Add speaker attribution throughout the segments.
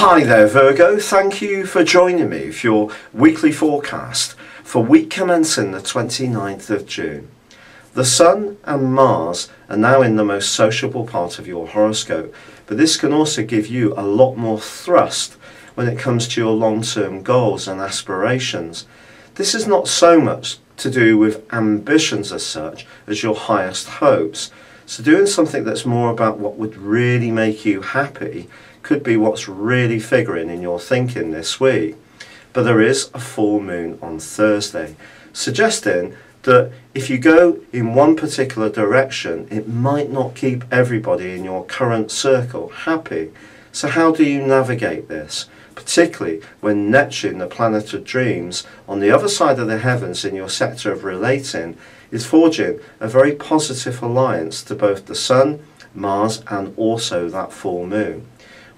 Speaker 1: Hi there Virgo, thank you for joining me for your weekly forecast for week commencing the 29th of June. The Sun and Mars are now in the most sociable part of your horoscope, but this can also give you a lot more thrust when it comes to your long-term goals and aspirations. This is not so much to do with ambitions as such as your highest hopes. So doing something that's more about what would really make you happy could be what's really figuring in your thinking this week. But there is a full moon on Thursday, suggesting that if you go in one particular direction, it might not keep everybody in your current circle happy. So how do you navigate this? Particularly when Neptune, the planet of dreams, on the other side of the heavens in your sector of relating, is forging a very positive alliance to both the Sun, Mars, and also that full moon.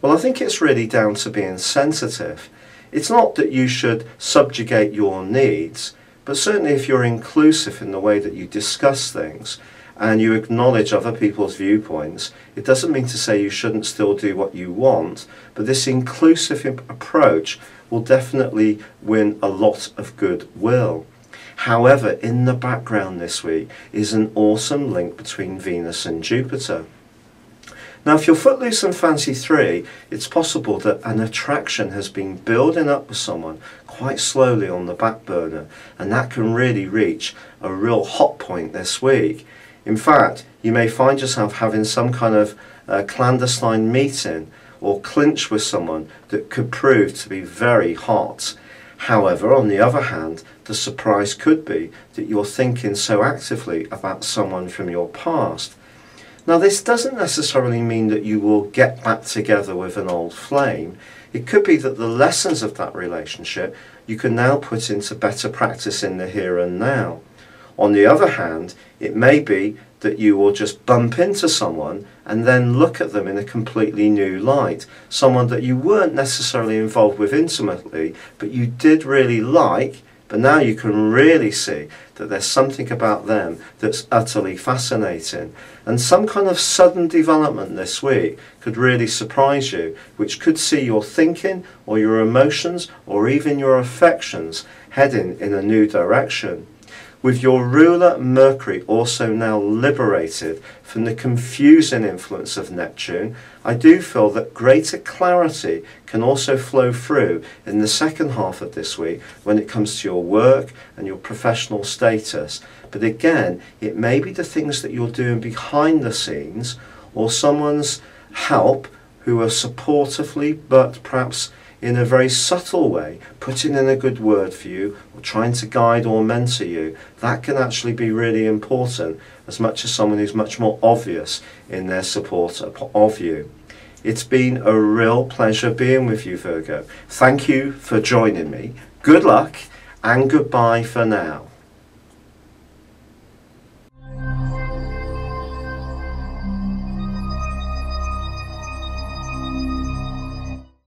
Speaker 1: Well, I think it's really down to being sensitive. It's not that you should subjugate your needs, but certainly if you're inclusive in the way that you discuss things and you acknowledge other people's viewpoints, it doesn't mean to say you shouldn't still do what you want, but this inclusive approach will definitely win a lot of goodwill. However, in the background this week is an awesome link between Venus and Jupiter. Now, if you're footloose and fancy free, it's possible that an attraction has been building up with someone quite slowly on the back burner, and that can really reach a real hot point this week. In fact, you may find yourself having some kind of clandestine meeting or clinch with someone that could prove to be very hot. However, on the other hand, the surprise could be that you're thinking so actively about someone from your past. Now, this doesn't necessarily mean that you will get back together with an old flame. It could be that the lessons of that relationship you can now put into better practice in the here and now. On the other hand, it may be that you will just bump into someone and then look at them in a completely new light. Someone that you weren't necessarily involved with intimately, but you did really like, but now you can really see that there's something about them that's utterly fascinating. And some kind of sudden development this week could really surprise you, which could see your thinking or your emotions or even your affections heading in a new direction. With your ruler Mercury also now liberated from the confusing influence of Neptune, I do feel that greater clarity can also flow through in the second half of this week when it comes to your work and your professional status. But again, it may be the things that you're doing behind the scenes or someone's help who are supportively but perhaps in a very subtle way putting in a good word for you or trying to guide or mentor you. That can actually be really important as much as someone who's much more obvious in their support of you. It's been a real pleasure being with you, Virgo. Thank you for joining me. Good luck and goodbye for now.